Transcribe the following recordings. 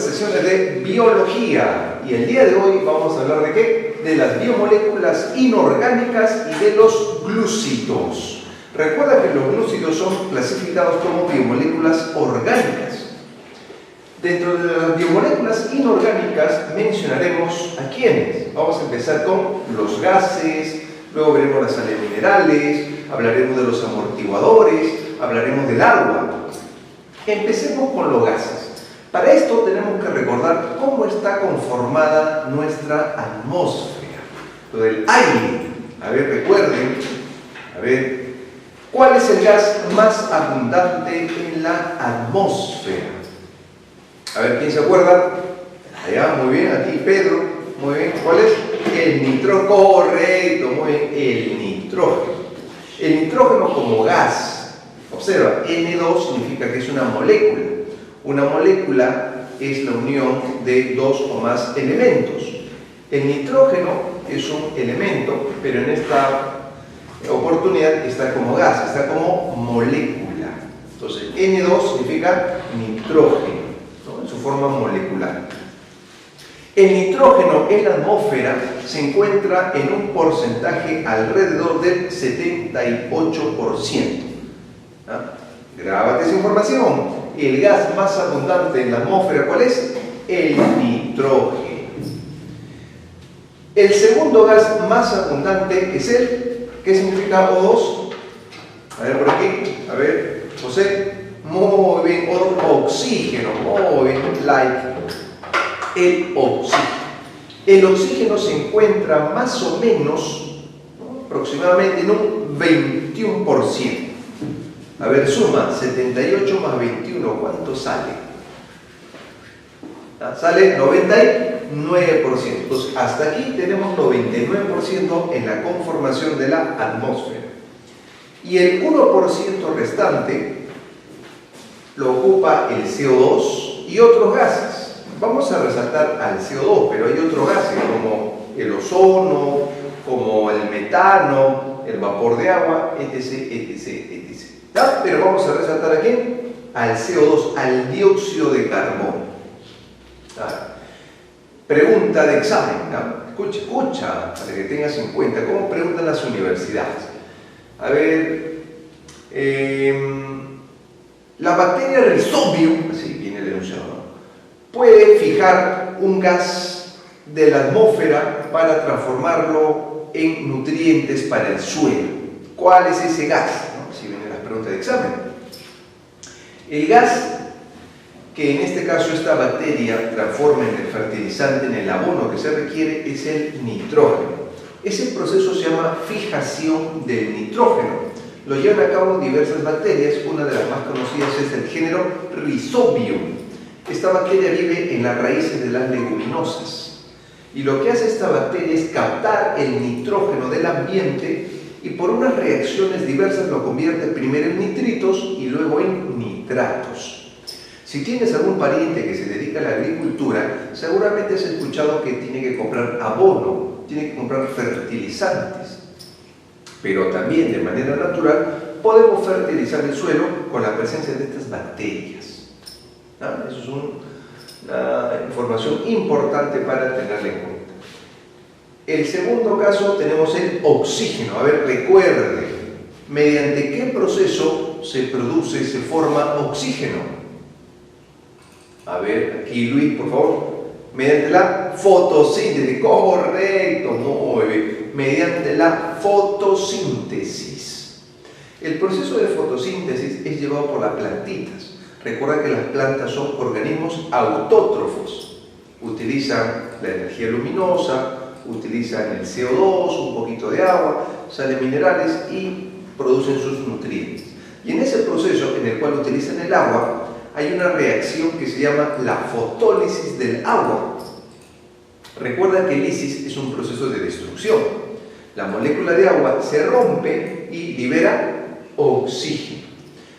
nuestras sesiones de biología y el día de hoy vamos a hablar de ¿qué? De las biomoléculas inorgánicas y de los glúcidos. Recuerda que los glúcidos son clasificados como biomoléculas orgánicas. Dentro de las biomoléculas inorgánicas mencionaremos a quiénes. Vamos a empezar con los gases, luego veremos las sales minerales, hablaremos de los amortiguadores, hablaremos del agua. Empecemos con los gases. Para esto tenemos que recordar cómo está conformada nuestra atmósfera, lo del aire. A ver, recuerden, ¿cuál es el gas más abundante en la atmósfera? A ver, ¿quién se acuerda? Allá, muy bien, aquí Pedro, muy bien. ¿Cuál es? El nitrógeno, correcto, muy bien, el nitrógeno. El nitrógeno como gas, observa, N2 significa que es una molécula. Una molécula es la unión de dos o más elementos. El nitrógeno es un elemento, pero en esta oportunidad está como gas, está como molécula. Entonces, N2 significa nitrógeno, ¿no? En su forma molecular. El nitrógeno en la atmósfera se encuentra en un porcentaje alrededor del 78%. ¿Ah? Grábate esa información. El gas más abundante en la atmósfera, ¿cuál es? El nitrógeno. El segundo gas más abundante es el, ¿qué significa O2? A ver por aquí, a ver, José, muy bien, oxígeno, muy bien, el oxígeno. El oxígeno se encuentra más o menos, ¿no? Aproximadamente en un 21%. A ver, suma 78 más 21, ¿cuánto sale? Sale 99%. Entonces, hasta aquí tenemos 99% en la conformación de la atmósfera. Y el 1% restante lo ocupa el CO2 y otros gases. Vamos a resaltar al CO2, pero hay otros gases como el ozono, como el metano, el vapor de agua, etc. ¿Ya? Pero vamos a resaltar aquí al CO2, al dióxido de carbono. ¿Ya? Pregunta de examen, ¿no? Escucha, para que tengas en cuenta cómo preguntan las universidades. A ver, la bacteria Rhizobium, así viene el enunciado, ¿no? Puede fijar un gas de la atmósfera para transformarlo en nutrientes para el suelo. ¿Cuál es ese gas? ¿No? Si vienen las preguntas de examen. El gas que en este caso esta bacteria transforma en el fertilizante, en el abono que se requiere, es el nitrógeno. Ese proceso se llama fijación del nitrógeno. Lo llevan a cabo diversas bacterias, una de las más conocidas es el género Rhizobium. Esta bacteria vive en las raíces de las leguminosas. Y lo que hace esta bacteria es captar el nitrógeno del ambiente y por unas reacciones diversas lo convierte primero en nitritos y luego en nitratos. Si tienes algún pariente que se dedica a la agricultura, seguramente has escuchado que tiene que comprar abono, tiene que comprar fertilizantes. Pero también de manera natural podemos fertilizar el suelo con la presencia de estas bacterias. ¿Ah? Eso es una información importante para tenerla en cuenta. El segundo caso tenemos el oxígeno. A ver, recuerde, ¿mediante qué proceso se produce, se forma oxígeno? A ver, aquí Luis, por favor. Mediante la fotosíntesis, correcto, muy bien. Mediante la fotosíntesis. El proceso de fotosíntesis es llevado por las plantitas. Recuerda que las plantas son organismos autótrofos. Utilizan la energía luminosa, utilizan el CO2, un poquito de agua, sales minerales y producen sus nutrientes. Y en ese proceso en el cual utilizan el agua, hay una reacción que se llama la fotólisis del agua. Recuerda que lisis es un proceso de destrucción. La molécula de agua se rompe y libera oxígeno.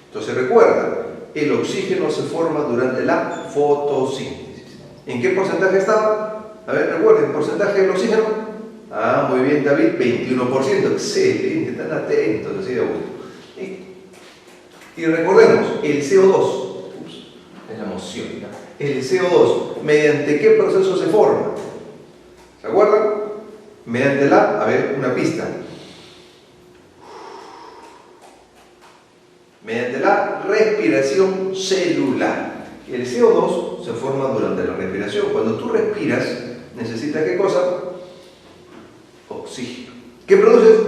Entonces recuerda, el oxígeno se forma durante la fotosíntesis. ¿En qué porcentaje estaba? A ver, recuerden, porcentaje del oxígeno. Ah, muy bien, David, 21%. Excelente, están atentos, así de gusto. Y recordemos, el CO2, es la emoción, ¿no? El CO2, ¿mediante qué proceso se forma? ¿Se acuerdan? Mediante a ver, una pista. Mediante la respiración celular. El CO2 se forma durante la respiración. Cuando tú respiras, necesitas ¿qué cosa? Oxígeno. ¿Qué produces?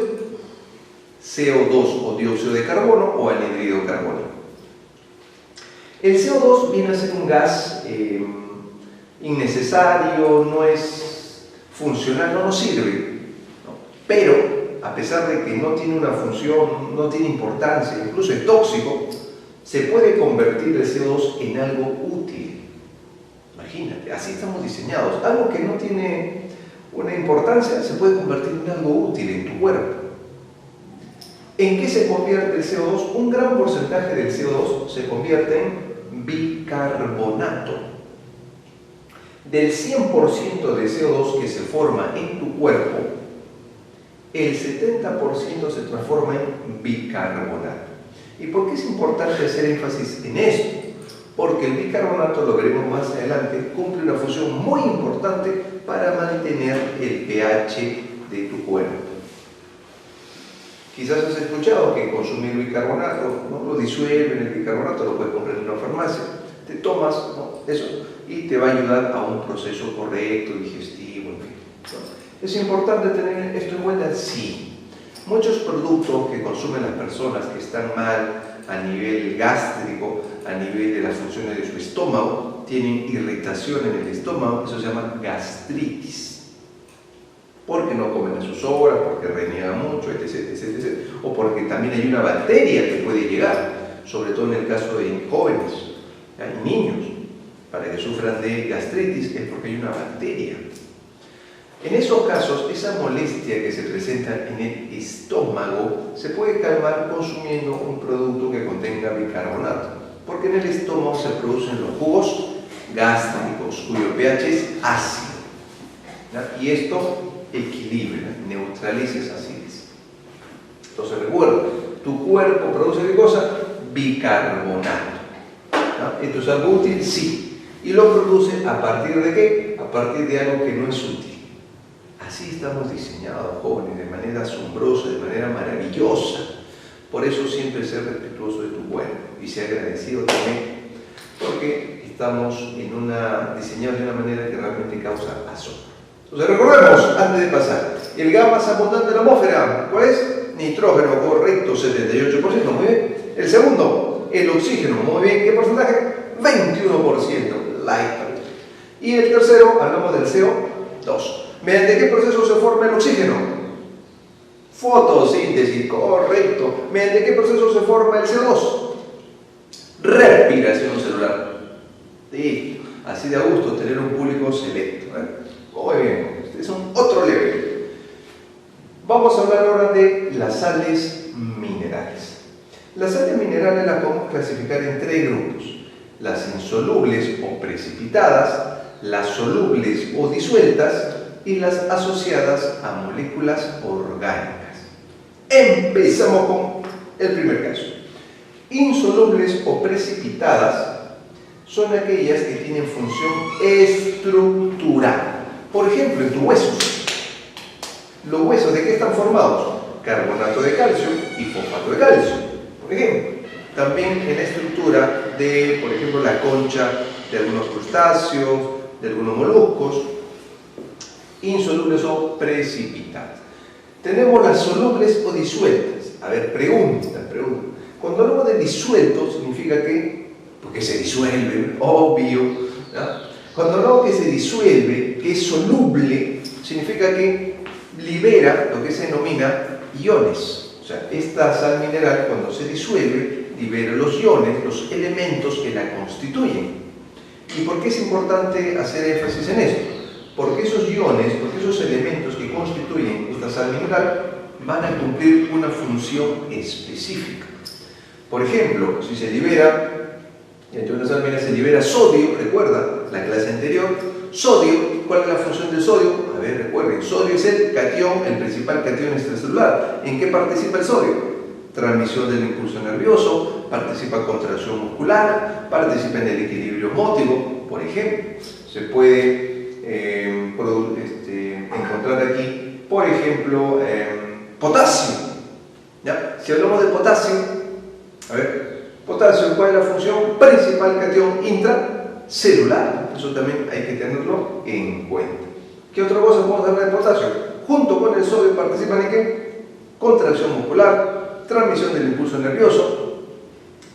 CO2 o dióxido de carbono o anhídrido de carbono. El CO2 viene a ser un gas innecesario, no es funcional, no nos sirve, ¿no? Pero a pesar de que no tiene una función, no tiene importancia, incluso es tóxico, se puede convertir el CO2 en algo útil. Imagínate, así estamos diseñados. Algo que no tiene una importancia se puede convertir en algo útil en tu cuerpo. ¿En qué se convierte el CO2? Un gran porcentaje del CO2 se convierte en bicarbonato. Del 100% de CO2 que se forma en tu cuerpo, el 70% se transforma en bicarbonato. ¿Y por qué es importante hacer énfasis en esto? Porque el bicarbonato, lo veremos más adelante, cumple una función muy importante para mantener el pH de tu cuerpo. Quizás has escuchado que consumir bicarbonato, ¿no? Lo disuelven, el bicarbonato lo puedes comprar en una farmacia, te tomas, ¿no? Eso y te va a ayudar a un proceso correcto, digestivo, en fin, ¿no? ¿Es importante tener esto en cuenta? Sí. Muchos productos que consumen las personas que están mal a nivel gástrico, a nivel de las funciones de su estómago, tienen irritación en el estómago, eso se llama gastritis. Porque no comen a sus horas, porque reniegan mucho, etc. O porque también hay una bacteria que puede llegar, sobre todo en el caso de jóvenes y niños, para que sufran de gastritis, es porque hay una bacteria. En esos casos, esa molestia que se presenta en el estómago se puede calmar consumiendo un producto que contenga bicarbonato, porque en el estómago se producen los jugos gástricos, cuyo pH es ácido, ¿ya? Y esto equilibra, neutraliza esa acidez. Entonces recuerda, tu cuerpo produce ¿qué cosa? Bicarbonato. ¿No? ¿Esto es algo útil? Sí. ¿Y lo produce a partir de qué? A partir de algo que no es útil. Así estamos diseñados, jóvenes, de manera asombrosa, de manera maravillosa. Por eso siempre ser respetuoso de tu cuerpo y ser agradecido también, porque estamos diseñados de una manera que realmente causa asombro. Entonces recordemos, antes de pasar, el gas más abundante de la atmósfera, ¿cuál es? Nitrógeno, correcto, 78%, muy bien. El segundo, el oxígeno, muy bien. ¿Qué porcentaje? 21%, light. Y el tercero, hablamos del CO2. ¿Mediante qué proceso se forma el oxígeno? Fotosíntesis, correcto. ¿Mediante qué proceso se forma el CO2? Respiración celular. Sí, así de a gusto tener un público selecto, ¿eh? Muy bien, ustedes son otro level. Vamos a hablar ahora de las sales minerales. Las sales minerales las podemos clasificar en tres grupos: las insolubles o precipitadas, las solubles o disueltas y las asociadas a moléculas orgánicas. Empezamos con el primer caso. Insolubles o precipitadas son aquellas que tienen función estructural. Por ejemplo, en tus huesos. ¿Los huesos de qué están formados? Carbonato de calcio y fosfato de calcio, por ejemplo. También en la estructura de, por ejemplo, la concha de algunos crustáceos, de algunos moluscos. Insolubles o precipitadas. Tenemos las solubles o disueltas. A ver, pregunta. Cuando hablamos de disuelto, significa que, porque se disuelve, obvio, ¿no? Cuando hablamos que se disuelve, que es soluble, significa que libera lo que se denomina iones. O sea, esta sal mineral, cuando se disuelve, libera los iones, los elementos que la constituyen. ¿Y por qué es importante hacer énfasis en esto? Porque esos iones, porque esos elementos que constituyen esta sal mineral van a cumplir una función específica. Por ejemplo, si se libera, entre una sal mineral se libera sodio, recuerda la clase anterior, sodio, ¿cuál es la función del sodio? A ver, recuerden, sodio es el catión, el principal catión extracelular. ¿En qué participa el sodio? Transmisión del impulso nervioso, participa en contracción muscular, participa en el equilibrio óptico. por ejemplo. Se puede encontrar aquí, por ejemplo, potasio. ¿Ya? Si hablamos de potasio, a ver, potasio, ¿cuál es la función principal? Catión intracelular. Eso también hay que tenerlo en cuenta. ¿Qué otra cosa podemos hablar de potasio? Junto con el sodio participan en ¿qué? Contracción muscular, transmisión del impulso nervioso,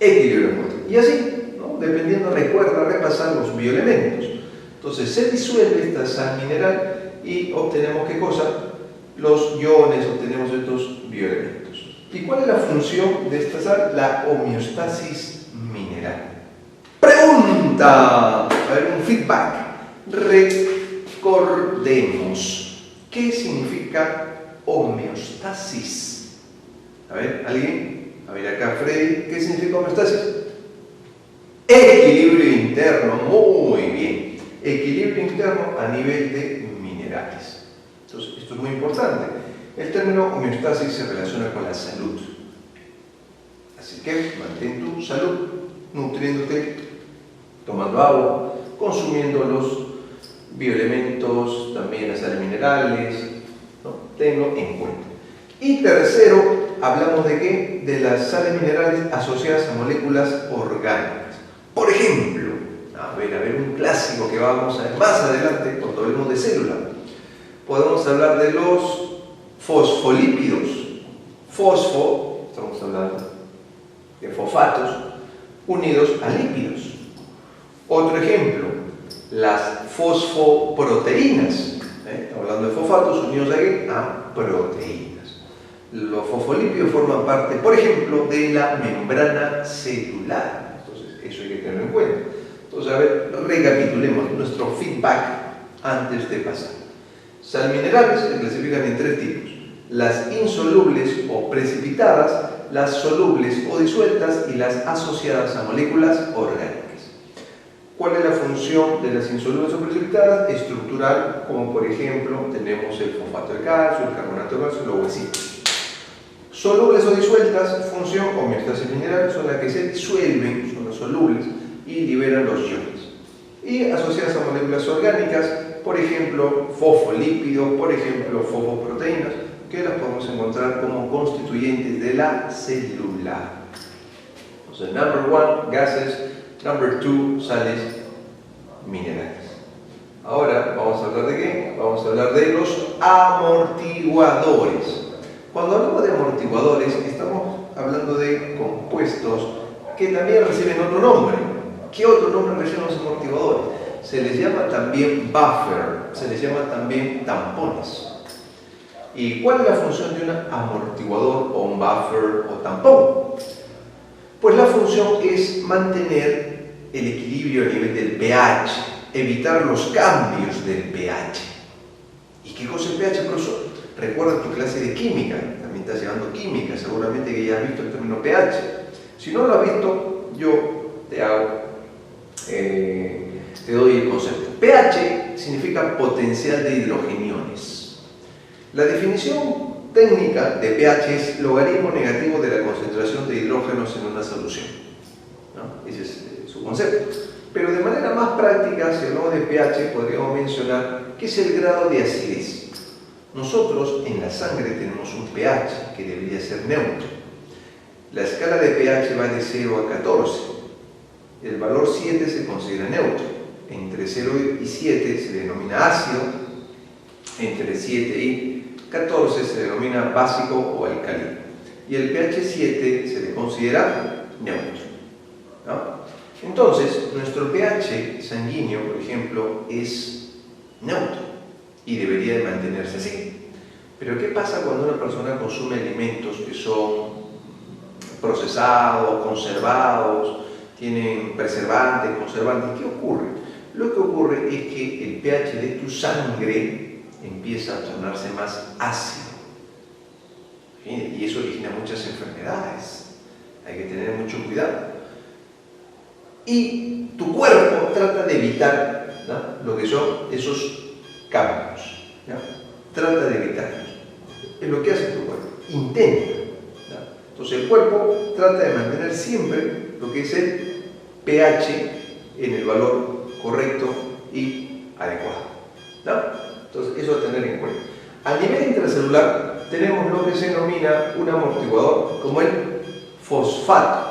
equilibrio emotivo. Y así, ¿no? Dependiendo, recuerda repasar los bioelementos. Entonces se disuelve esta sal mineral y obtenemos ¿qué cosa? Los iones, obtenemos estos bioelementos. ¿Y cuál es la función de esta sal? La homeostasis mineral. Pregunta, a ver, un feedback. Recordemos, ¿qué significa homeostasis? A ver, ¿alguien? A ver acá, Freddy, ¿qué significa homeostasis? Equilibrio interno, muy bien. Equilibrio interno a nivel de minerales. Entonces, esto es muy importante. El término homeostasis se relaciona con la salud. Así que mantén tu salud nutriéndote, tomando agua, consumiendo los bioelementos, también las sales minerales, ¿no? Tenlo en cuenta. Y tercero, hablamos de ¿qué? De las sales minerales asociadas a moléculas orgánicas. Por ejemplo, a ver, un clásico que vamos a ver más adelante cuando hablemos de célula. Podemos hablar de los fosfolípidos. Fosfo, estamos hablando de fosfatos unidos a lípidos. Otro ejemplo, las fosfoproteínas. Estamos hablando de fosfatos unidos a proteínas. Los fosfolípidos forman parte, por ejemplo, de la membrana celular. Entonces, eso hay que tenerlo en cuenta. Entonces, a ver, recapitulemos nuestro feedback antes de pasar. Sal minerales se clasifican en tres tipos: las insolubles o precipitadas, las solubles o disueltas y las asociadas a moléculas orgánicas. ¿Cuál es la función de las insolubles o precipitadas? Estructural, como por ejemplo tenemos el fosfato de calcio, el carbonato de calcio, los huesitos. Solubles o disueltas, función homeostasis mineral, son las que se disuelven, son las solubles, y liberan los iones. Y asociadas a moléculas orgánicas, por ejemplo, fosfolípidos, por ejemplo, fosfoproteínas, que las podemos encontrar como constituyentes de la célula. Entonces, number one, gases, number two, sales minerales. Ahora, ¿vamos a hablar de qué? Vamos a hablar de los amortiguadores. Cuando hablamos de amortiguadores, estamos hablando de compuestos que también reciben otro nombre. ¿Qué otro nombre reciben los amortiguadores? Se les llama también buffer, se les llama también tampones. ¿Y cuál es la función de un amortiguador o un buffer o tampón? Pues la función es mantener el equilibrio a nivel del pH, evitar los cambios del pH. ¿Y qué cosa es el pH, profesor? Recuerda tu clase de química, también estás llevando química, seguramente que ya has visto el término pH. Si no lo has visto, yo te doy el concepto. pH significa potencial de hidrogeniones. La definición técnica de pH es logaritmo negativo de la concentración de hidrógenos en una solución, ¿no? Ese es su concepto. Pero de manera más práctica, si hablamos de pH, podríamos mencionar que es el grado de acidez. Nosotros en la sangre tenemos un pH que debería ser neutro. La escala de pH va de 0 a 14. El valor 7 se considera neutro. Entre 0 y 7 se denomina ácido. Entre 7 y 14 se denomina básico o alcalino. Y el pH 7 se le considera neutro, ¿no? Entonces, nuestro pH sanguíneo, por ejemplo, es neutro y debería de mantenerse así. Pero ¿qué pasa cuando una persona consume alimentos que son procesados, conservados, tienen preservantes, conservantes? ¿Qué ocurre? Lo que ocurre es que el pH de tu sangre empieza a tornarse más ácido. Y eso origina muchas enfermedades. Hay que tener mucho cuidado. Y tu cuerpo trata de evitar, ¿no?, lo que son esos cambios, ¿no? Trata de evitarlos. Es lo que hace tu cuerpo. Intenta, ¿no? Entonces el cuerpo trata de mantener siempre lo que es el pH en el valor correcto y adecuado, ¿no? Entonces, eso a tener en cuenta. A nivel intracelular, tenemos lo que se denomina un amortiguador como el fosfato.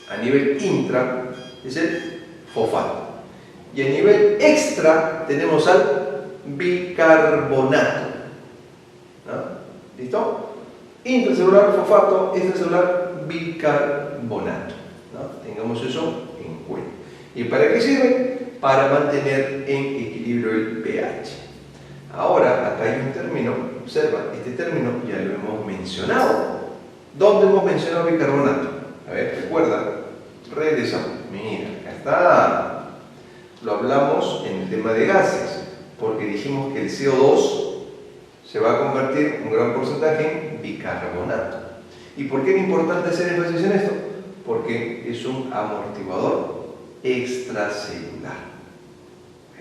A nivel intra, es el fosfato. Y a nivel extra, tenemos al bicarbonato, ¿no? ¿Listo? Intracelular, fosfato; extracelular, bicarbonato, ¿no? Tengamos eso en cuenta. ¿Y para qué sirve? Para mantener en equilibrio el pH. Ahora, acá hay un término, observa, este término ya lo hemos mencionado. ¿Dónde hemos mencionado bicarbonato? A ver, recuerda, regresamos. Mira, acá está. Lo hablamos en el tema de gases, porque dijimos que el CO2 se va a convertir un gran porcentaje en bicarbonato. ¿Y por qué es importante hacer énfasis en esto? Porque es un amortiguador extracelular.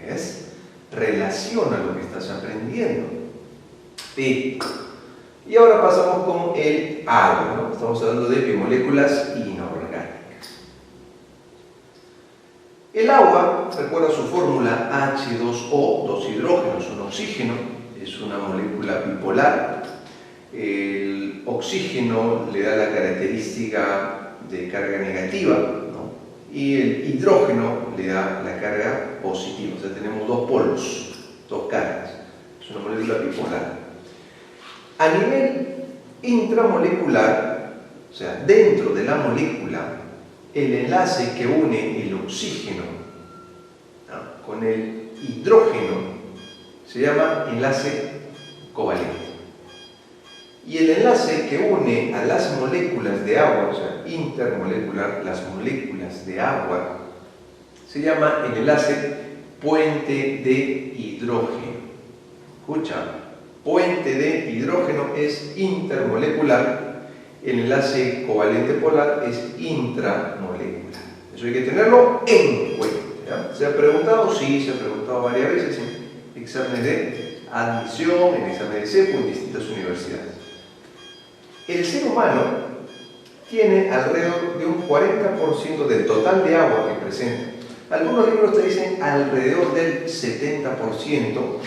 ¿Ves? Relaciona lo que estás aprendiendo. Y ahora pasamos con el agua, ¿no? Estamos hablando de bimoléculas inorgánicas. El agua, recuerda su fórmula H2O, dos hidrógenos, un oxígeno, es una molécula bipolar. El oxígeno le da la característica de carga negativa, ¿no? Y el hidrógeno le da la carga positiva. O sea, tenemos dos polos, dos cargas. Es una molécula bipolar. A nivel intramolecular, o sea, dentro de la molécula, el enlace que une el oxígeno, ¿no?, con el hidrógeno se llama enlace covalente. Y el enlace que une a las moléculas de agua, o sea, intermolecular, las moléculas de agua, se llama el enlace puente de hidrógeno. Escucha, puente de hidrógeno es intermolecular. El enlace covalente polar es intramolecular. Eso hay que tenerlo en cuenta, ¿ya? ¿Se ha preguntado? Sí, se ha preguntado varias veces en exámenes de admisión, en exámenes de CEPU, en distintas universidades. El ser humano tiene alrededor de un 40% del total de agua que presenta. Algunos libros te dicen alrededor del 70%,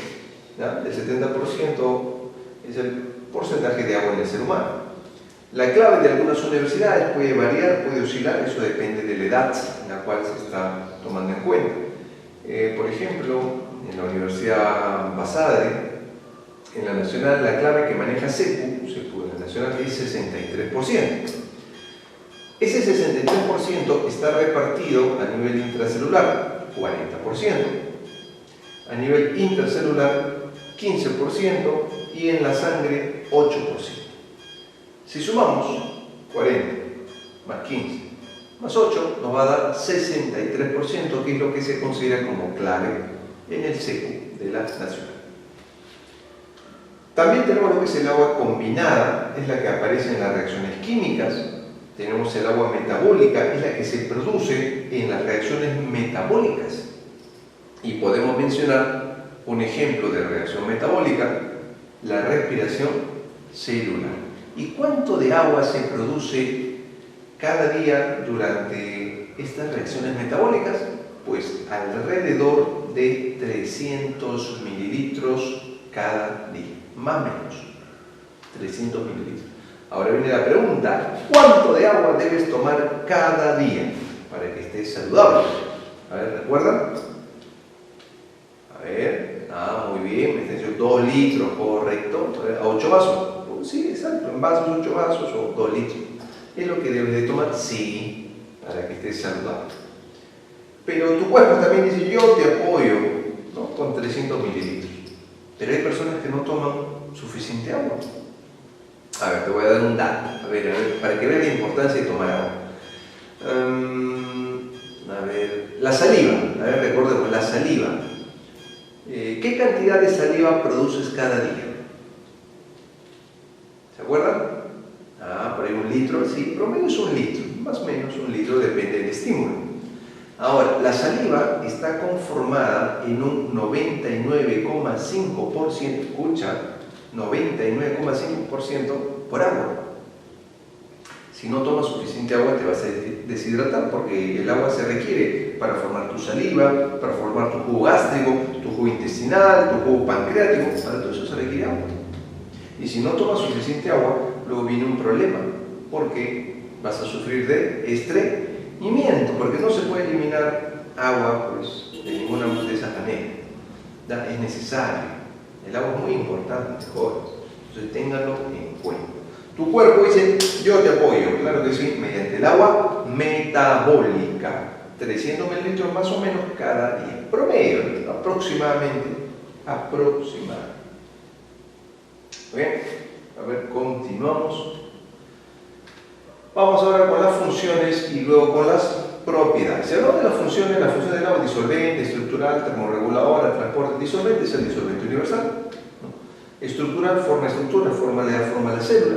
¿ya? El 70% es el porcentaje de agua en el ser humano. La clave de algunas universidades puede variar, puede oscilar, eso depende de la edad en la cual se está tomando en cuenta. Por ejemplo, en la Universidad Basadre, en la Nacional, la clave que maneja CEPU en la Nacional es 63%. Ese 63% está repartido a nivel intracelular, 40%, a nivel intracelular, 15%, y en la sangre, 8%. Si sumamos 40 más 15 más 8, nos va a dar 63%, que es lo que se considera como clave en el CEPU de la Nacional. También tenemos lo que es el agua combinada, es la que aparece en las reacciones químicas. Tenemos el agua metabólica, es la que se produce en las reacciones metabólicas. Y podemos mencionar un ejemplo de reacción metabólica, la respiración celular. ¿Y cuánto de agua se produce cada día durante estas reacciones metabólicas? Pues alrededor de 300 mililitros cada día, más o menos, 300 mililitros. Ahora viene la pregunta, ¿cuánto de agua debes tomar cada día para que estés saludable? A ver, ¿recuerdan? A ver, muy bien, me está diciendo 2 litros, correcto, a 8 vasos. Sí, exacto, en vasos, 8 vasos o 2 litros. ¿Es lo que debes de tomar? Sí, para que estés saludable. Pero tu cuerpo también dice, yo te apoyo, ¿no?, con 300 mililitros. Pero hay personas que no toman suficiente agua. A ver, te voy a dar un dato, a ver, para que veas la importancia de tomar agua. A ver, la saliva, a ver, recordemos, la saliva. ¿Qué cantidad de saliva produces cada día? ¿Se acuerdan? Por ahí 1 litro, sí, promedio es 1 litro, más o menos 1 litro, depende del estímulo. Ahora, la saliva está conformada en un 99,5%, escucha, 99,5% por agua. Si no tomas suficiente agua te vas a deshidratar, porque el agua se requiere para formar tu saliva, para formar tu jugo gástrico, tu jugo intestinal, tu jugo pancreático. Para todo eso se requiere agua. Y si no tomas suficiente agua, luego viene un problema, porque vas a sufrir de estreñimiento, porque no se puede eliminar agua pues, de ninguna de esas maneras. Es necesario. El agua es muy importante, jóvenes. Entonces ténganlo en cuenta. Tu cuerpo dice, yo te apoyo, claro que sí, mediante el agua metabólica, 300 mililitros más o menos cada día, promedio, aproximadamente. Bien, a ver, continuamos. Vamos ahora con las funciones y luego con las propiedades. Si hablamos de las funciones del agua: disolvente, estructural, termorreguladora, transporte. Disolvente es el disolvente universal, ¿no? Estructural, forma estructura, forma la célula.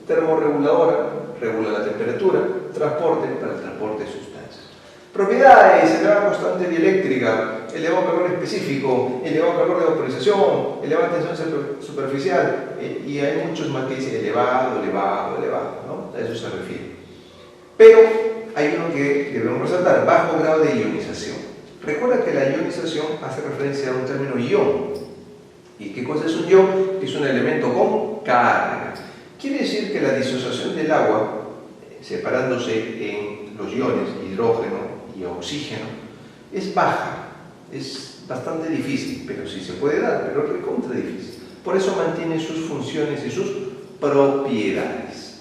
Termorreguladora, regula la temperatura. Transporte, para el transporte de sustancias. Propiedades: elevada constante dieléctrica, elevado calor específico, elevado calor de vaporización, elevada tensión superficial, y hay muchos más que dicen elevado, ¿no? A eso se refiere. Pero hay uno que debemos resaltar: bajo grado de ionización. Recuerda que la ionización hace referencia a un término ion. ¿Y qué cosa es un ion? Es un elemento con carga. Quiere decir que la disociación del agua, separándose en los iones hidrógeno y oxígeno, es baja, es bastante difícil, pero sí se puede dar, pero es recontra difícil. Por eso mantiene sus funciones y sus propiedades.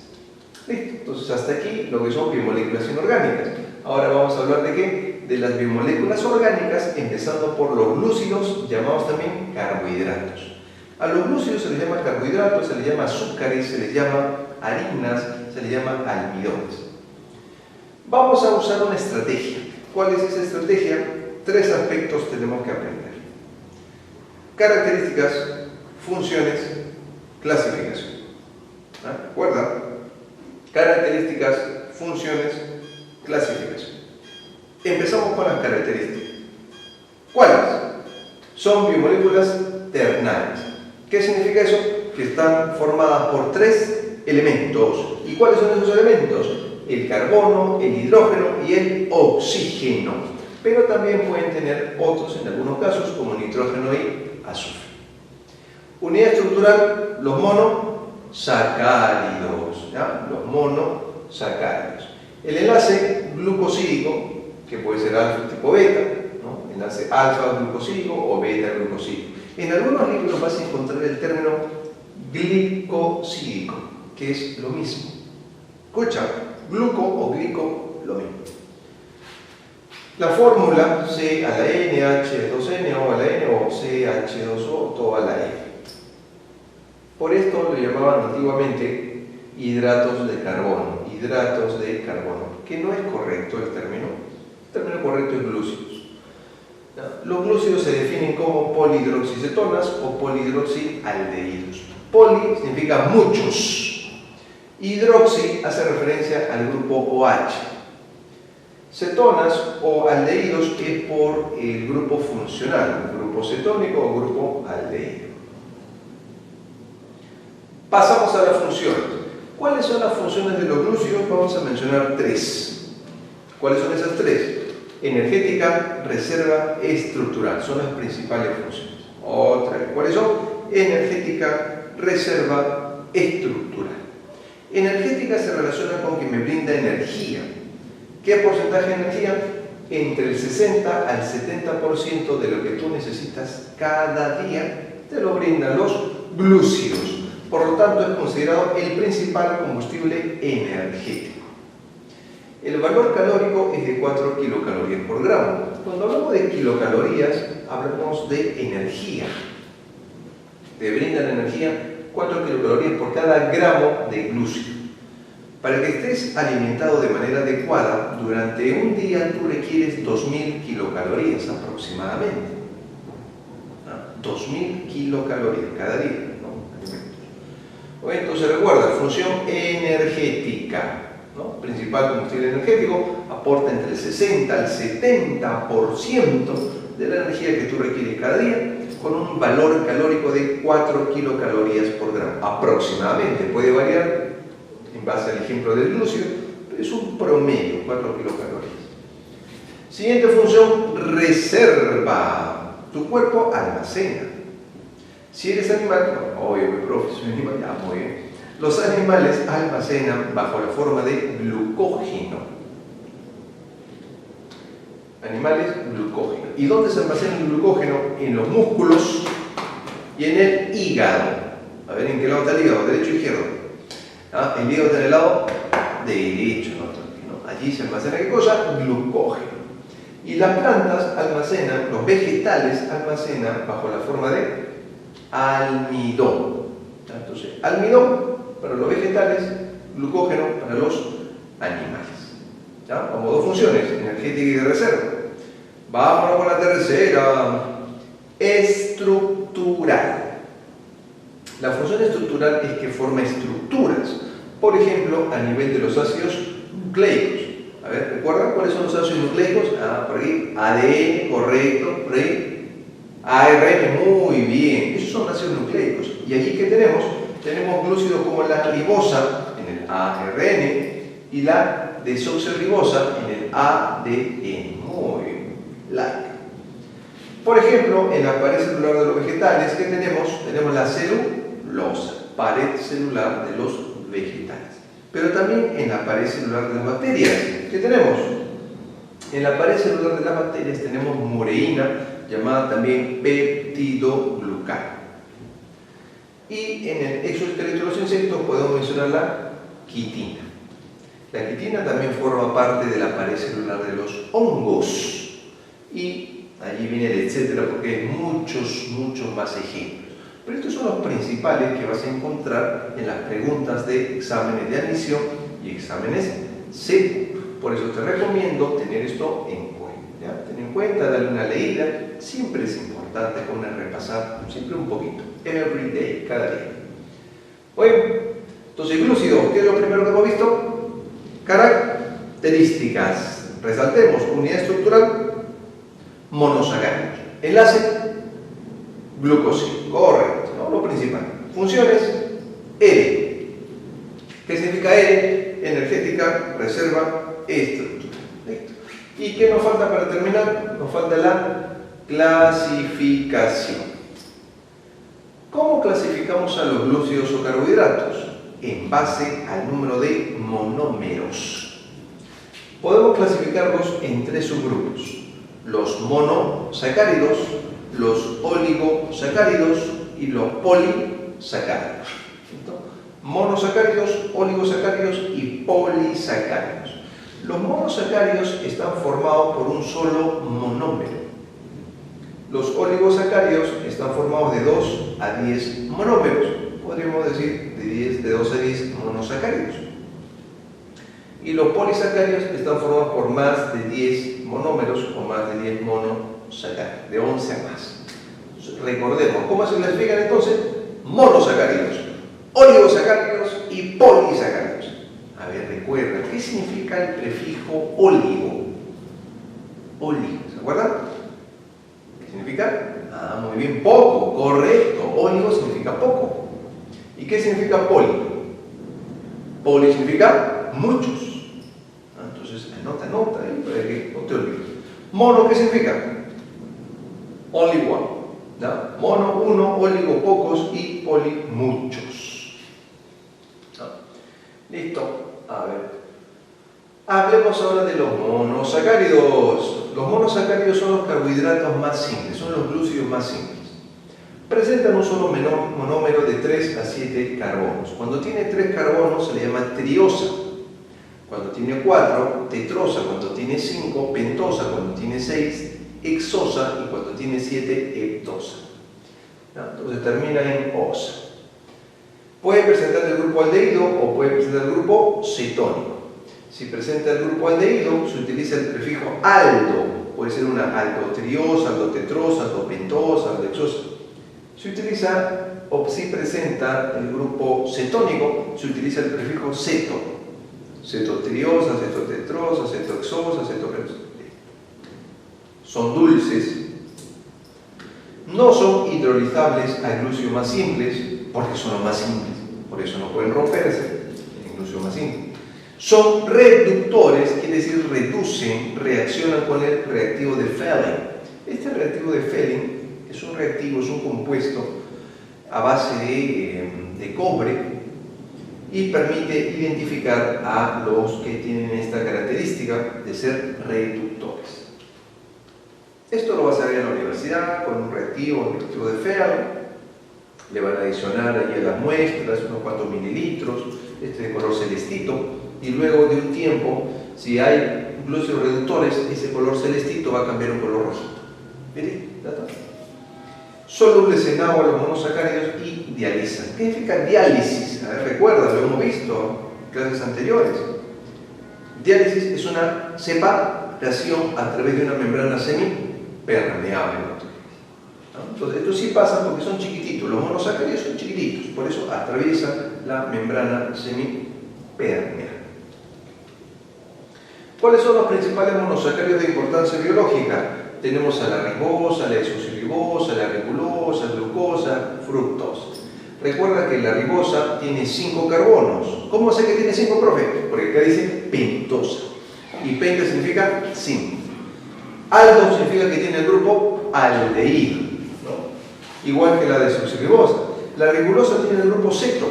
Listo, entonces hasta aquí lo que son biomoléculas inorgánicas. Ahora vamos a hablar de ¿qué? De las biomoléculas orgánicas, empezando por los glúcidos, llamados también carbohidratos. A los glúcidos se les llama carbohidratos, se les llama azúcares, se les llama harinas, se les llama almidones. Vamos a usar una estrategia. ¿Cuál es esa estrategia? 3 aspectos tenemos que aprender: características, funciones, clasificación. ¿Recuerda? Características, funciones, clasificación. Empezamos con las características. ¿Cuáles? Son biomoléculas ternarias. ¿Qué significa eso? Que están formadas por 3 elementos. ¿Y cuáles son esos elementos? El carbono, el hidrógeno y el oxígeno. Pero también pueden tener otros en algunos casos, como nitrógeno y azufre. Unidad estructural: los monosacáridos. ¿Ya? Los monosacáridos. El enlace glucosídico, que puede ser alfa tipo beta, ¿no? Enlace alfa glucosídico o beta glucosídico. En algunos libros vas a encontrar el término glicosídico, que es lo mismo. Escucha, gluco o glico, lo mismo. La fórmula C a la N, H2N, O a la N, o CH2O, todo a la N. Por esto lo llamaban antiguamente hidratos de carbono, que no es correcto el término. El término correcto es glúcidos. Los glúcidos se definen como polihidroxicetonas o polihidroxialdehídos. Poli significa muchos. Hidroxi hace referencia al grupo OH. Cetonas o aldehídos es por el grupo funcional, grupo cetónico o grupo aldehído. Pasamos a las funciones. ¿Cuáles son las funciones de los glúcidos? Vamos a mencionar 3. ¿Cuáles son esas 3? Energética, reserva, estructural. Son las principales funciones. Otra vez. ¿Cuáles son? Energética, reserva, estructural. Energética se relaciona con que me brinda energía. ¿Qué porcentaje de energía? Entre el 60 al 70% de lo que tú necesitas cada día te lo brindan los glúcidos. Por lo tanto, es considerado el principal combustible energético. El valor calórico es de 4 kilocalorías por gramo. Cuando hablamos de kilocalorías, hablamos de energía. Te brindan energía 4 kilocalorías por cada gramo de glúcido. Para que estés alimentado de manera adecuada, durante un día tú requieres 2000 kilocalorías aproximadamente. 2000 kilocalorías cada día, ¿no? Entonces recuerda, función energética, ¿no? Principal combustible energético, aporta entre el 60 al 70% de la energía que tú requieres cada día, con un valor calórico de 4 kilocalorías por gramo, aproximadamente. Puede variar en base al ejemplo del glúcido, pero es un promedio, 4 kilocalorías. Siguiente función, reserva. Tu cuerpo almacena. Si eres animal, bueno, obvio, profe, soy animal, ya, muy bien. Los animales almacenan bajo la forma de glucógeno. Animales, glucógeno. ¿Y dónde se almacena el glucógeno? En los músculos y en el hígado. A ver, ¿en qué lado está el hígado? ¿Derecho o izquierdo? ¿Ah? El hígado está en el lado derecho, ¿no? Allí se almacena, ¿qué cosa? Glucógeno. Y las plantas almacenan, los vegetales almacenan bajo la forma de almidón. Entonces, almidón para los vegetales, glucógeno para los animales. ¿Ya? Como dos funciones, energética y de reserva. Vámonos con la tercera. Estructural. La función estructural es que forma estructuras. Por ejemplo, a nivel de los ácidos nucleicos. A ver, ¿recuerdan cuáles son los ácidos nucleicos? Ah, por aquí. ADN, correcto. Por ahí. ARN, muy bien. Esos son ácidos nucleicos. Y allí que tenemos glúcidos como la ribosa en el ARN y la desoxirribosa en el ADN. Muy bien. Like. Por ejemplo, en la pared celular de los vegetales, ¿qué tenemos? Tenemos la celulosa, pared celular de los vegetales. Pero también en la pared celular de las bacterias, ¿qué tenemos? En la pared celular de las bacterias tenemos mureína, llamada también peptidoglucano. Y en el exoesqueleto de los insectos podemos mencionar la quitina. La quitina también forma parte de la pared celular de los hongos. Y allí viene el etcétera, porque hay muchos más ejemplos. Pero estos son los principales que vas a encontrar en las preguntas de exámenes de admisión y exámenes SECU. Por eso te recomiendo tener esto en cuenta. ¿Ya? Ten en cuenta, darle una leída. Siempre es importante poner repasar, siempre un poquito. Every day, cada día. Bueno, entonces glúcido, ¿qué es lo primero que hemos visto? Características. Resaltemos, unidad estructural, monosacáridos. Enlace, glucósido. Correcto, ¿no? Lo principal. Funciones, R. ¿Qué significa R? Energética, reserva, estructura. ¿Listo? ¿Y qué nos falta para terminar? Nos falta la clasificación. ¿Cómo clasificamos a los glúcidos o carbohidratos? En base al número de monómeros. Podemos clasificarlos en tres subgrupos. Los monosacáridos, los oligosacáridos y los polisacáridos. Monosacáridos, oligosacáridos y polisacáridos. Los monosacáridos están formados por un solo monómero. Los oligosacáridos están formados de 2 a 10 monómeros. Podríamos decir de 2 a 10 monosacáridos. Y los polisacáridos están formados por más de 10 monómeros o más de 10 monosacáridos, de 11 a más. Recordemos, ¿cómo se clasifican entonces? Monosacáridos, oligosacáridos y polisacáridos. A ver, recuerda, ¿qué significa el prefijo oligo? Oligo, ¿se acuerdan? ¿Qué significa? Ah, muy bien, poco, correcto. Oligo significa poco. ¿Y qué significa poli? Poli significa muchos. Entonces, anota ahí para que no te olvides. Mono, ¿qué significa? Only one. ¿No? Mono, uno, oligo, pocos y poli, muchos. ¿No? Listo. A ver. Hablemos ahora de los monosacáridos. Los monosacáridos son los carbohidratos más simples, son los glúcidos más simples. Presentan un solo monómero de 3 a 7 carbonos. Cuando tiene 3 carbonos se le llama triosa. Cuando tiene 4, tetrosa. Cuando tiene 5, pentosa. Cuando tiene 6, hexosa. Y cuando tiene 7, heptosa. Entonces termina en osa. Puede presentar el grupo aldehído o puede presentar el grupo cetónico. Si presenta el grupo aldehído, se utiliza el prefijo aldo. Puede ser una aldotriosa, aldotetrosa, aldopentosa, aldohexosa. Se utiliza, o si presenta el grupo cetónico, se utiliza el prefijo ceto. Cetotriosa, cetotetrosa, cetohexosa, cetopentosa. Son dulces. No son hidrolizables a glúcidos más simples, porque son los más simples. Por eso no pueden romperse. Ten en en glúcido más simple. Son reductores, quiere decir reducen, reaccionan con el reactivo de Fehling. Este reactivo de Fehling es un reactivo, es un compuesto a base de cobre y permite identificar a los que tienen esta característica de ser reductores. Esto lo vas a ver en la universidad con un reactivo de Fehling. Le van a adicionar allí a las muestras unos cuantos mililitros, este de color celestito, y luego de un tiempo, si hay glúcidos reductores, ese color celestito va a cambiar a un color rojito. ¿Miren? Solubles en agua los monosacáridos y dializan. ¿Qué significa diálisis? A ver, recuerda, lo hemos visto en clases anteriores. Diálisis es una separación a través de una membrana semipermeable. Entonces, esto sí pasa porque son chiquititos, los monosacáridos son chiquititos, por eso atraviesan la membrana semipermeable. ¿Cuáles son los principales monosacáridos de importancia biológica? Tenemos a la ribosa, la desoxirribosa, la ribulosa, glucosa, fructosa. Recuerda que la ribosa tiene 5 carbonos. ¿Cómo sé que tiene 5, profe? Porque acá dice pentosa. Y penta significa 5. Aldo significa que tiene el grupo aldehído, ¿no? Igual que la desoxirribosa. La ribulosa tiene el grupo ceto,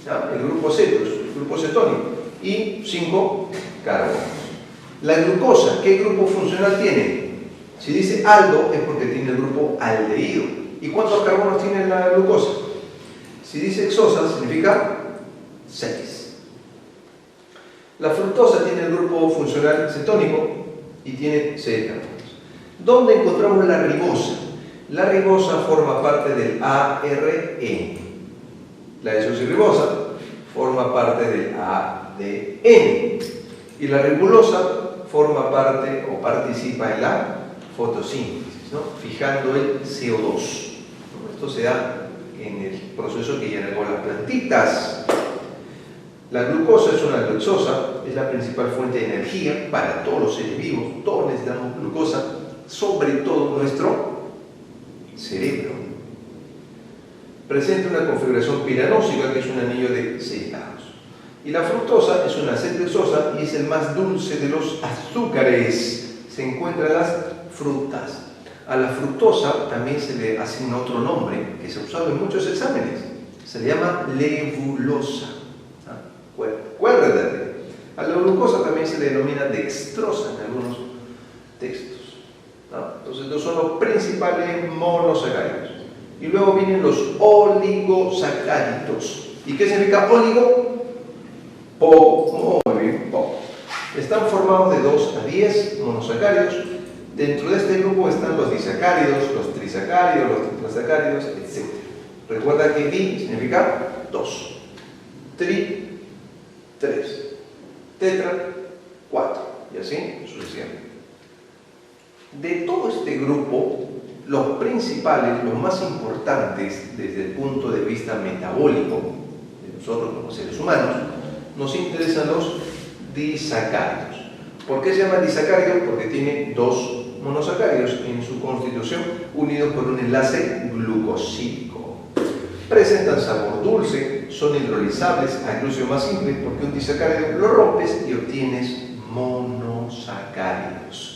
¿no? El grupo ceto es el grupo cetónico. Y 5 carbonos. La glucosa, ¿qué grupo funcional tiene? Si dice aldo es porque tiene el grupo aldehído. ¿Y cuántos carbonos tiene la glucosa? Si dice hexosa significa 6. La fructosa tiene el grupo funcional cetónico y tiene 6 carbonos. ¿Dónde encontramos la ribosa? La ribosa forma parte del ARN. La desoxirribosa forma parte del ADN. Y la ribulosa forma parte o participa en la fotosíntesis, ¿no? Fijando el CO2. ¿No? Esto se da en el proceso que llevan con las plantitas. La glucosa es una glucosa, es la principal fuente de energía para todos los seres vivos. Todos necesitamos glucosa, sobre todo nuestro cerebro. Presenta una configuración piranósica, que es un anillo de 6 lados. Y la fructosa es una acetilsosa y es el más dulce de los azúcares. Se encuentra en las frutas. A la fructosa también se le asigna otro nombre que se ha usado en muchos exámenes. Se le llama levulosa. Acuérdate. A la glucosa también se le denomina dextrosa en algunos textos. Entonces, estos son los principales monosacáridos. Y luego vienen los oligosacáridos. ¿Y qué significa oligo? Poco, muy bien, poco. Están formados de 2 a 10 monosacáridos. Dentro de este grupo están los disacáridos, los trisacáridos, los tetrasacáridos, etc. Recuerda que di significa 2, tri, 3, tetra, 4, y así sucesivamente. De todo este grupo, los principales, los más importantes desde el punto de vista metabólico de nosotros como seres humanos, nos interesan los disacáridos. ¿Por qué se llama disacárido? Porque tiene 2 monosacáridos en su constitución unidos por un enlace glucosídico. Presentan sabor dulce, son hidrolizables a glúcido más simple porque un disacárido lo rompes y obtienes monosacáridos.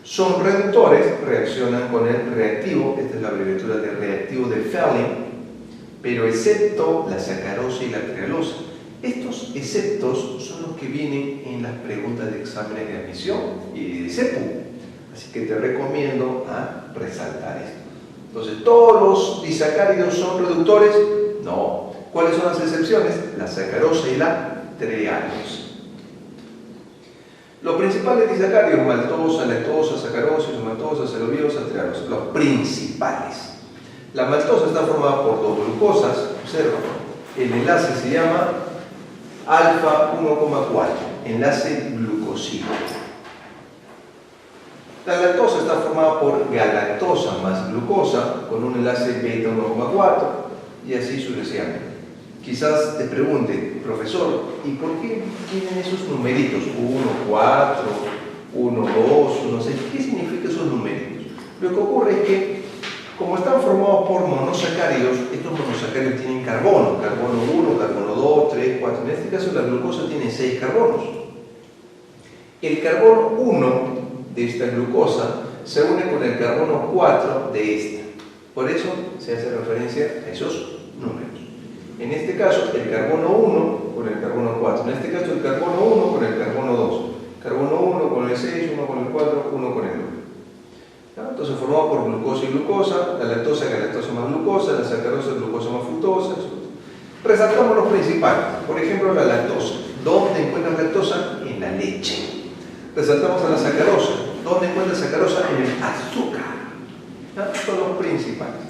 Son reductores, reaccionan con el reactivo, esta es la abreviatura de reactivo de Fehling, pero excepto la sacarosa y la trialosa. Estos exceptos son los que vienen en las preguntas de exámenes de admisión y de CEPU. Así que te recomiendo resaltar esto. Entonces, ¿todos los disacáridos son reductores? No. ¿Cuáles son las excepciones? La sacarosa y la trealosa. Los principales disacáridos, maltosa, lactosa, sacarosa, isomaltosa, celuliosa, trealosa. Los principales. La maltosa está formada por 2 glucosas. Observa. El enlace se llama alfa 1,4, enlace glucosídico. La lactosa está formada por galactosa más glucosa con un enlace beta 1,4 y así sucesivamente. Quizás te pregunten, profesor, ¿y por qué tienen esos numeritos? 1, 4, 1, 2, 1, 6. ¿Qué significan esos numeritos? Lo que ocurre es que Como están formados por monosacáridos, estos monosacáridos tienen carbono 1, carbono 2, 3, 4. En este caso la glucosa tiene 6 carbonos. El carbono 1 de esta glucosa se une con el carbono 4 de esta. Por eso se hace referencia a esos números. En este caso, el carbono 1 con el carbono 4. En este caso, el carbono 1 con el carbono 2. Carbono 1 con el 6, 1 con el 4, 1 con el 1. Entonces, formado por glucosa y glucosa, la lactosa, galactosa más glucosa, la sacarosa, glucosa más fructosa. Resaltamos los principales. Por ejemplo, la lactosa. ¿Dónde encuentras lactosa? En la leche. Resaltamos a la sacarosa. ¿Dónde encuentras sacarosa? En el azúcar. Son los principales.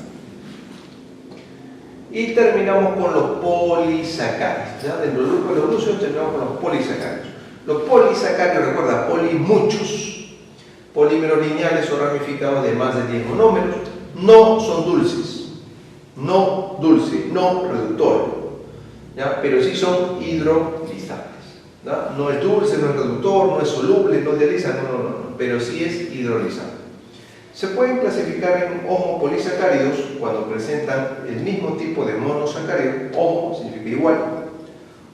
Y terminamos con los polisacáridos. Dentro del grupo de los glúcidos terminamos con los polisacáridos. Los polisacáridos, recuerda, poli muchos. Polímeros lineales o ramificados de más de 10 monómeros. No son dulces. No dulce, no reductor. Pero sí son hidrolizables. No es dulce, no es reductor, no es soluble, no dializa, no. Pero sí es hidrolizable. Se pueden clasificar en homopolisacáridos cuando presentan el mismo tipo de monosacárido, homo significa igual,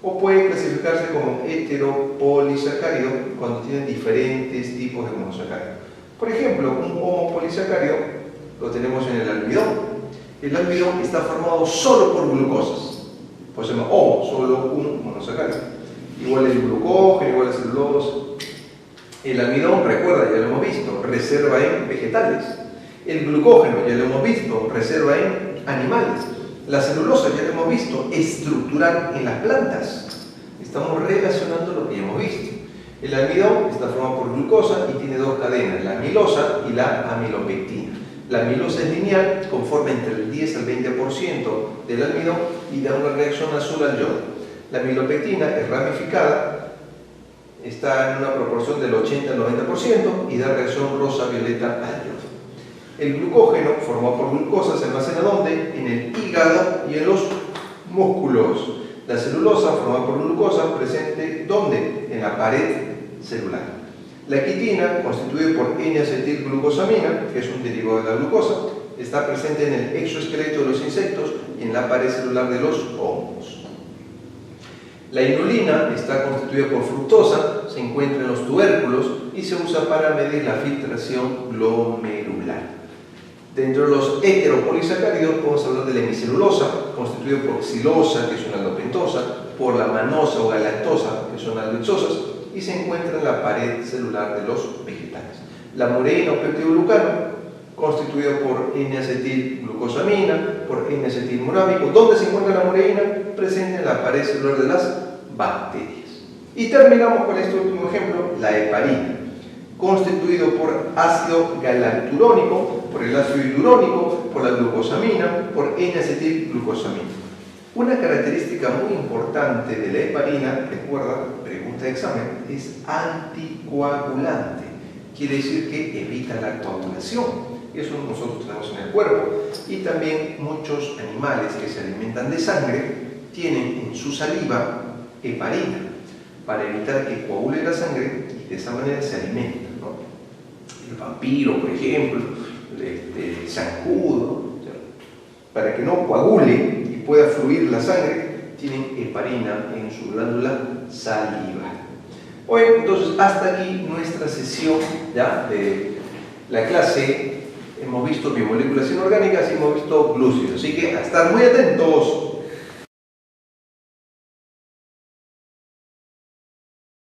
o pueden clasificarse como heteropolisacárido cuando tienen diferentes tipos de monosacárido. Por ejemplo, un homopolisacárido lo tenemos en el almidón. El almidón está formado solo por glucosas, pues se llama homo, solo un monosacárido. Igual el glucógeno, igual la celulosa. El almidón, recuerda, ya lo hemos visto, reserva en vegetales. El glucógeno, ya lo hemos visto, reserva en animales. La celulosa, ya lo hemos visto, estructural en las plantas. Estamos relacionando lo que ya hemos visto. El almidón está formado por glucosa y tiene dos cadenas, la amilosa y la amilopectina. La amilosa es lineal, conforma entre el 10 al 20% del almidón y da una reacción azul al yodo. La amilopectina es ramificada, está en una proporción del 80 al 90% y da reacción rosa-violeta al yodo. El glucógeno, formado por glucosa, se almacena ¿dónde? En el hígado y en los músculos. La celulosa, formada por glucosa, presente ¿dónde? En la pared celular. La quitina, constituida por N-acetilglucosamina, que es un derivado de la glucosa, está presente en el exoesqueleto de los insectos y en la pared celular de los hongos. La inulina está constituida por fructosa, se encuentra en los tubérculos y se usa para medir la filtración glomerular. Dentro de los heteropolisacáridos podemos hablar de la hemicelulosa, constituida por xilosa, que es una aldopentosa, por la manosa o galactosa, que son aldexosas, y se encuentra en la pared celular de los vegetales. La mureína o peptidoglucano, constituido por N-acetilglucosamina, por N-acetilmurábico. ¿Dónde se encuentra la mureína? Presente en la pared celular de las bacterias. Y terminamos con este último ejemplo, la heparina, constituido por ácido galacturónico, por el ácido hialurónico, por la glucosamina, por N-acetilglucosamina. Una característica muy importante de la heparina, recuerda, pregunta de examen, es anticoagulante. Quiere decir que evita la coagulación. Eso nosotros tenemos en el cuerpo. Y también muchos animales que se alimentan de sangre tienen en su saliva heparina para evitar que coagule la sangre y de esa manera se alimentan, ¿no? El vampiro, por ejemplo, el zancudo, para que no coagule y pueda fluir la sangre, tienen heparina en su glándula salival. Bueno, entonces hasta aquí nuestra sesión ya de la clase. Hemos visto biomoléculas inorgánicas y hemos visto glúcidos, así que a estar muy atentos.